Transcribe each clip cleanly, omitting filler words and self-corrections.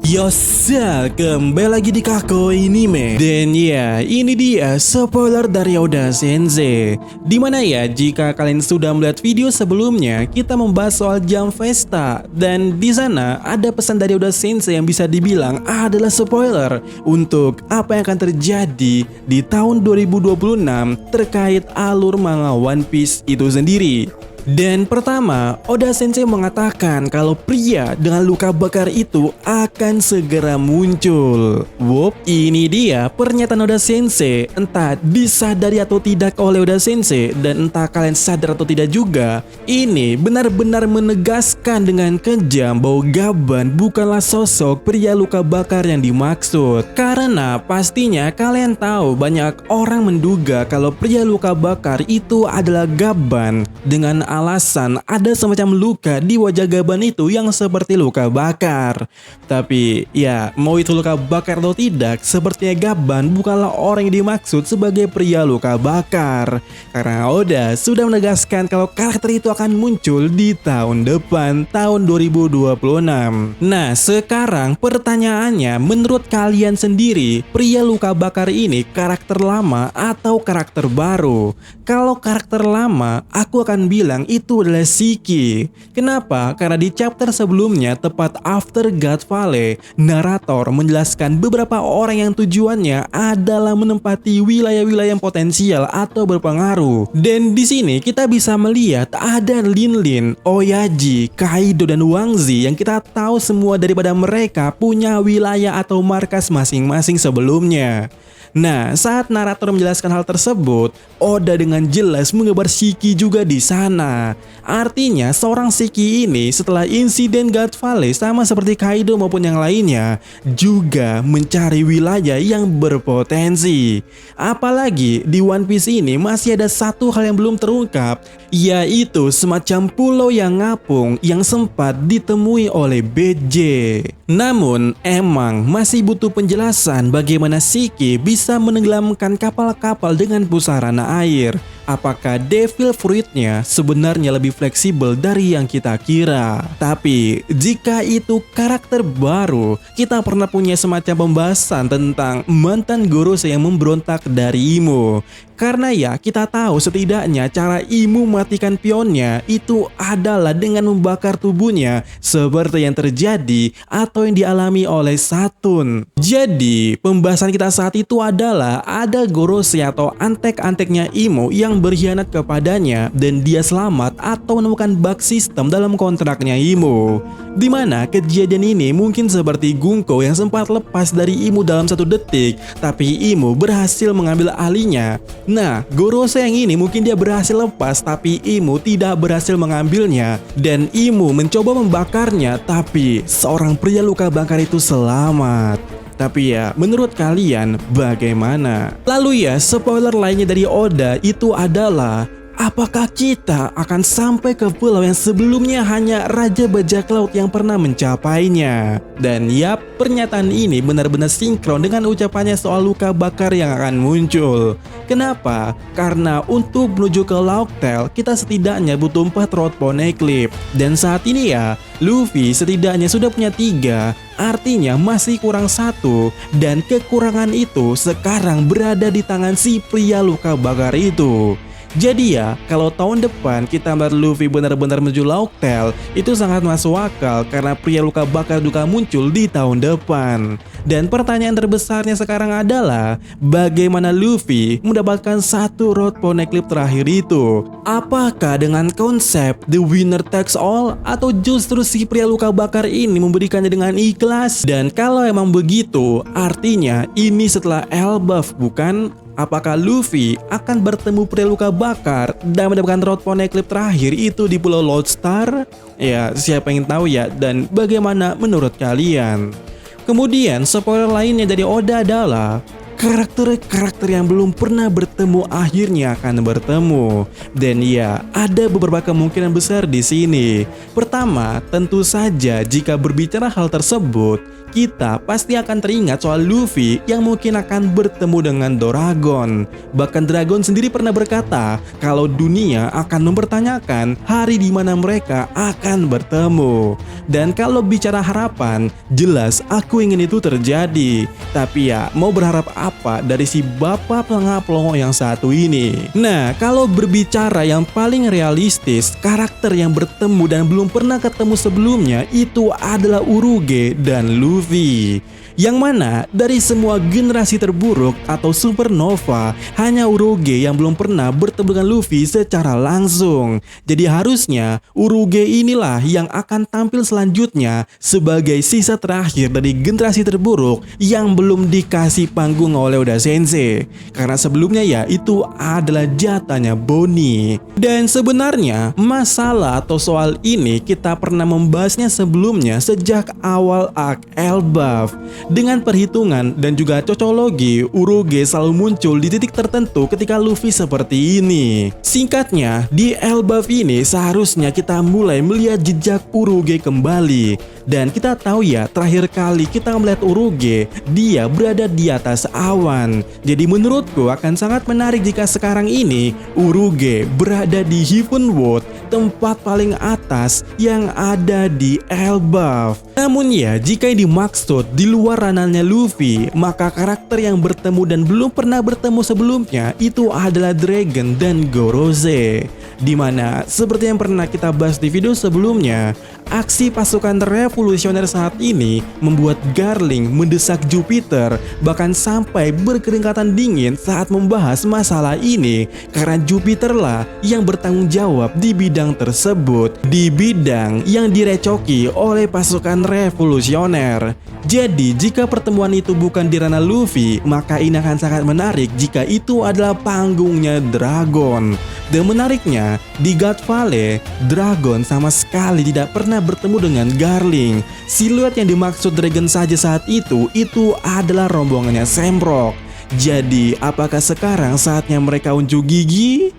Yosa, kembali lagi di Kako Anime. Dan ya, ini dia spoiler dari Oda Sensei. Dimana ya, jika kalian sudah melihat video sebelumnya, kita membahas soal Jam Festa. Dan di sana ada pesan dari Oda Sensei yang bisa dibilang adalah spoiler untuk apa yang akan terjadi di tahun 2026 terkait alur manga One Piece itu sendiri. Dan pertama, Oda Sensei mengatakan kalau pria dengan luka bakar itu akan segera muncul. Wup, ini dia pernyataan Oda Sensei. Entah disadari atau tidak oleh Oda Sensei, dan entah kalian sadar atau tidak juga, ini benar-benar menegaskan dengan kejam bahwa Gaban bukanlah sosok pria luka bakar yang dimaksud. Karena pastinya kalian tahu banyak orang menduga kalau pria luka bakar itu adalah Gaban dengan alasan ada semacam luka di wajah Gaban itu yang seperti luka bakar. Tapi ya, mau itu luka bakar atau tidak, sepertinya Gaban bukanlah orang yang dimaksud sebagai pria luka bakar. Karena Oda sudah menegaskan kalau karakter itu akan muncul di tahun depan, tahun 2026. Nah, sekarang pertanyaannya, menurut kalian sendiri, pria luka bakar ini karakter lama atau karakter baru? Kalau karakter lama, aku akan bilang itu adalah Shiki. Kenapa? Karena di chapter sebelumnya, tepat after God Valley, narator menjelaskan beberapa orang yang tujuannya adalah menempati wilayah-wilayah yang potensial atau berpengaruh. Dan di sini kita bisa melihat ada Linlin, Oyaji, Kaido, dan Wangzi yang kita tahu semua daripada mereka punya wilayah atau markas masing-masing sebelumnya. Nah, saat narator menjelaskan hal tersebut, Oda dengan jelas menggambar Shiki juga di sana. Artinya, seorang Shiki ini setelah insiden God Valley sama seperti Kaido maupun yang lainnya, juga mencari wilayah yang berpotensi. Apalagi di One Piece ini masih ada satu hal yang belum terungkap, yaitu semacam pulau yang ngapung yang sempat ditemui oleh BJ. Namun, emang masih butuh penjelasan bagaimana Shiki bisa menenggelamkan kapal-kapal dengan pusaran air. Apakah Devil Fruit-nya sebenarnya lebih fleksibel dari yang kita kira? Tapi jika itu karakter baru, kita pernah punya semacam pembahasan tentang mantan Gorosei yang memberontak dari Imo. Karena ya, kita tahu setidaknya cara Imo matikan pionnya itu adalah dengan membakar tubuhnya seperti yang terjadi atau yang dialami oleh Saturn. Jadi, pembahasan kita saat itu adalah ada Gorosei atau antek-anteknya Imo yang berkhianat kepadanya dan dia selamat atau menemukan bug sistem dalam kontraknya Imo. Dimana kejadian ini mungkin seperti Gunko yang sempat lepas dari Imo dalam 1 detik, tapi Imo berhasil mengambil alihnya. Nah, Gorosei yang ini mungkin dia berhasil lepas tapi Imo tidak berhasil mengambilnya, dan Imo mencoba membakarnya tapi seorang pria luka bakar itu selamat. Tapi ya, menurut kalian bagaimana? Lalu ya, spoiler lainnya dari Oda itu adalah, apakah kita akan sampai ke pulau yang sebelumnya hanya Raja Bajak Laut yang pernah mencapainya? Dan yap, pernyataan ini benar-benar sinkron dengan ucapannya soal luka bakar yang akan muncul. Kenapa? Karena untuk menuju ke Lauk Tale, kita setidaknya butuh 4 Road Poneglyph. Dan saat ini ya, Luffy setidaknya sudah punya 3. Artinya masih kurang 1, dan kekurangan itu sekarang berada di tangan si pria luka bakar itu. Jadi ya, kalau tahun depan kita melihat Luffy benar-benar menuju Lauk Tale, itu sangat masuk akal karena pria luka bakar juga muncul di tahun depan. Dan pertanyaan terbesarnya sekarang adalah, bagaimana Luffy mendapatkan 1 Road Poneglyph terakhir itu? Apakah dengan konsep The Winner Takes All, atau justru si pria luka bakar ini memberikannya dengan ikhlas? Dan kalau emang begitu, artinya ini setelah Elbaf, bukan? Apakah Luffy akan bertemu pria luka bakar dan mendapatkan Road Poneglyph terakhir itu di Pulau Lodestar? Ya, siapa yang tahu ya, dan bagaimana menurut kalian? Kemudian, spoiler lainnya dari Oda adalah karakter-karakter yang belum pernah bertemu akhirnya akan bertemu. Dan ya, ada beberapa kemungkinan besar di sini. Pertama, tentu saja jika berbicara hal tersebut, kita pasti akan teringat soal Luffy yang mungkin akan bertemu dengan Doragon. Bahkan Dragon sendiri pernah berkata kalau dunia akan mempertanyakan hari di mana mereka akan bertemu. Dan kalau bicara harapan, jelas aku ingin itu terjadi. Tapi ya, mau berharap apa dari si bapak pelongo yang satu ini? Nah, kalau berbicara yang paling realistis, karakter yang bertemu dan belum pernah ketemu sebelumnya itu adalah Uruge dan Luffy. Yang mana dari semua generasi terburuk atau supernova, hanya Uruge yang belum pernah bertemu dengan Luffy secara langsung. Jadi harusnya Uruge inilah yang akan tampil selanjutnya sebagai sisa terakhir dari generasi terburuk yang belum dikasih panggung oleh Oda Sensei. Karena sebelumnya ya itu adalah jatahnya Bonnie. Dan sebenarnya masalah atau soal ini kita pernah membahasnya sebelumnya sejak awal arc Elbaf. Dengan perhitungan dan juga cocologi, Uruge selalu muncul di titik tertentu ketika Luffy seperti ini. Singkatnya, di Elbaf ini seharusnya kita mulai melihat jejak Uruge kembali. Dan kita tahu ya, terakhir kali kita melihat Uruge, dia berada di atas awan. Jadi menurutku akan sangat menarik jika sekarang ini Uruge berada di Heaven World, tempat paling atas yang ada di Elbaf. Namun ya, jika ini dimaksud di luar ranahnya Luffy, maka karakter yang bertemu dan belum pernah bertemu sebelumnya itu adalah Dragon dan Gorose. Dimana seperti yang pernah kita bahas di video sebelumnya, aksi pasukan revolusioner saat ini membuat Garling mendesak Jupiter, bahkan sampai berkeringatan dingin saat membahas masalah ini, karena Jupiter lah yang bertanggung jawab di bidang tersebut, di bidang yang direcoki oleh pasukan revolusioner. Jadi jika pertemuan itu bukan di ranah Luffy, maka ini akan sangat menarik jika itu adalah panggungnya Dragon. Dan menariknya, di God Valley, Dragon sama sekali tidak pernah bertemu dengan Garling. Siluet yang dimaksud Dragon saja saat itu adalah rombongannya Samrock. Jadi apakah sekarang saatnya mereka unjuk gigi?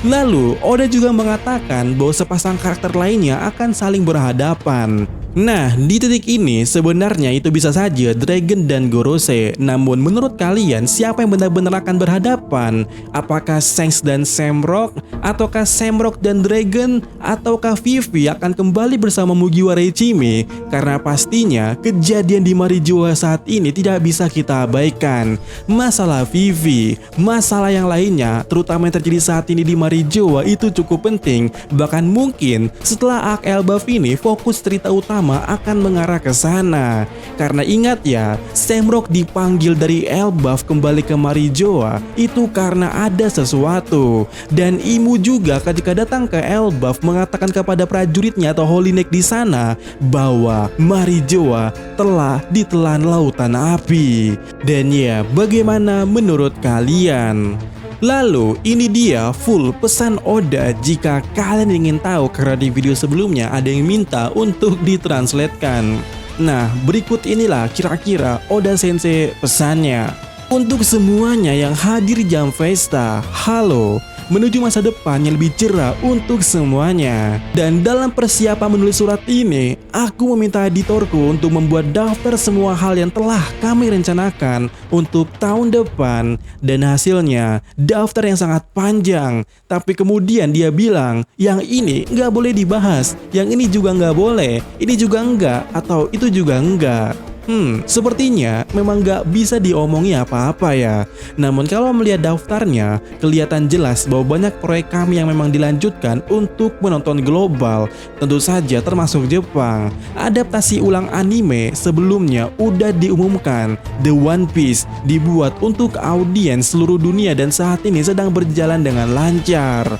Lalu Oda juga mengatakan bahwa sepasang karakter lainnya akan saling berhadapan. Nah, di titik ini sebenarnya itu bisa saja Dragon dan Gorose. Namun menurut kalian siapa yang benar-benar akan berhadapan? Apakah Shanks dan Samrock? Ataukah Samrock dan Dragon? Ataukah Vivi akan kembali bersama Mugiwara Ichimi? Karena pastinya kejadian di Marijoa saat ini tidak bisa kita abaikan. Masalah Vivi, masalah yang lainnya terutama yang terjadi saat ini di Marijoa itu cukup penting. Bahkan mungkin setelah arc Elbaf ini fokus cerita utama akan mengarah ke sana. Karena ingat ya, Samrock dipanggil dari Elbaf kembali ke Marijoa itu karena ada sesuatu. Dan Imu juga ketika datang ke Elbaf mengatakan kepada prajuritnya atau Holy Neck di sana bahwa Marijoa telah ditelan lautan api. Dan ya, bagaimana menurut kalian? Lalu ini dia full pesan Oda jika kalian ingin tahu, karena di video sebelumnya ada yang minta untuk ditranslatekan. Nah, berikut inilah kira-kira Oda Sensei pesannya. Untuk semuanya yang hadir Jam Festa, halo. Menuju masa depan yang lebih cerah untuk semuanya. Dan dalam persiapan menulis surat ini, aku meminta editorku untuk membuat daftar semua hal yang telah kami rencanakan untuk tahun depan. Dan hasilnya, daftar yang sangat panjang. Tapi kemudian dia bilang, yang ini nggak boleh dibahas, yang ini juga nggak boleh, ini juga enggak, atau itu juga enggak. Sepertinya memang gak bisa diomongi apa-apa ya. Namun kalau melihat daftarnya, kelihatan jelas bahwa banyak proyek kami yang memang dilanjutkan untuk menonton global. Tentu saja termasuk Jepang. Adaptasi ulang anime sebelumnya udah diumumkan. The One Piece dibuat untuk audiens seluruh dunia dan saat ini sedang berjalan dengan lancar.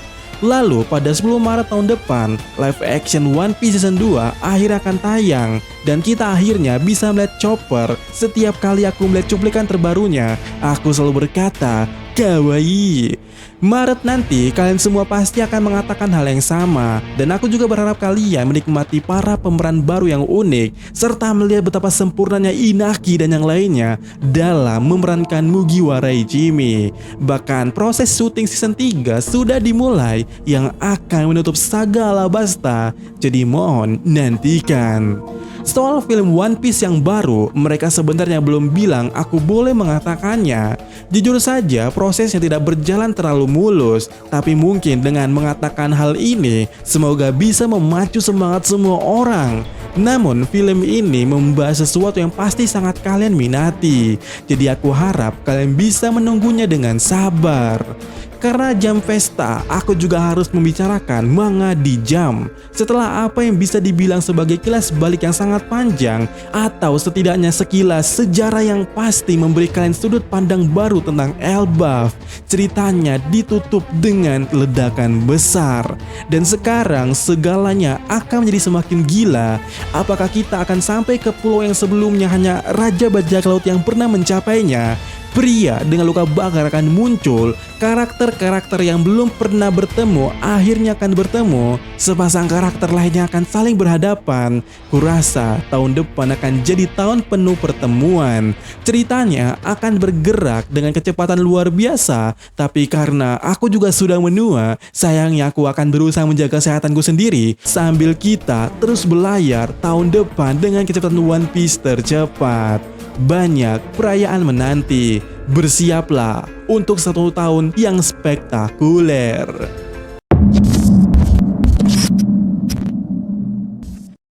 Lalu pada 10 Maret tahun depan, live action One Piece Season 2 akhirnya akan tayang. Dan kita akhirnya bisa melihat Chopper. Setiap kali aku melihat cuplikan terbarunya, aku selalu berkata, kawaii. Maret nanti kalian semua pasti akan mengatakan hal yang sama. Dan aku juga berharap kalian menikmati para pemeran baru yang unik, serta melihat betapa sempurnanya Inaki dan yang lainnya dalam memerankan Mugiwara Ichimi. Bahkan proses syuting season 3 sudah dimulai yang akan menutup saga Alabasta. Jadi mohon nantikan. Soal film One Piece yang baru, mereka sebenarnya belum bilang aku boleh mengatakannya. Jujur saja, prosesnya tidak berjalan terlalu mulus, tapi mungkin dengan mengatakan hal ini, semoga bisa memacu semangat semua orang. Namun film ini membahas sesuatu yang pasti sangat kalian minati, jadi aku harap kalian bisa menunggunya dengan sabar. Karena jam Vesta, aku juga harus membicarakan manga di jam. Setelah apa yang bisa dibilang sebagai kilas balik yang sangat panjang, atau setidaknya sekilas sejarah yang pasti memberi kalian sudut pandang baru tentang Elbaf, ceritanya ditutup dengan ledakan besar. Dan sekarang segalanya akan menjadi semakin gila. Apakah kita akan sampai ke pulau yang sebelumnya hanya Raja Bajak Laut yang pernah mencapainya? Pria dengan luka bakar akan muncul, karakter-karakter yang belum pernah bertemu akhirnya akan bertemu, sepasang karakter lainnya akan saling berhadapan. Kurasa tahun depan akan jadi tahun penuh pertemuan. Ceritanya akan bergerak dengan kecepatan luar biasa, tapi karena aku juga sudah menua, sayangnya aku akan berusaha menjaga kesehatanku sendiri sambil kita terus berlayar tahun depan dengan kecepatan One Piece tercepat. Banyak perayaan menanti. Bersiaplah untuk 1 tahun yang spektakuler.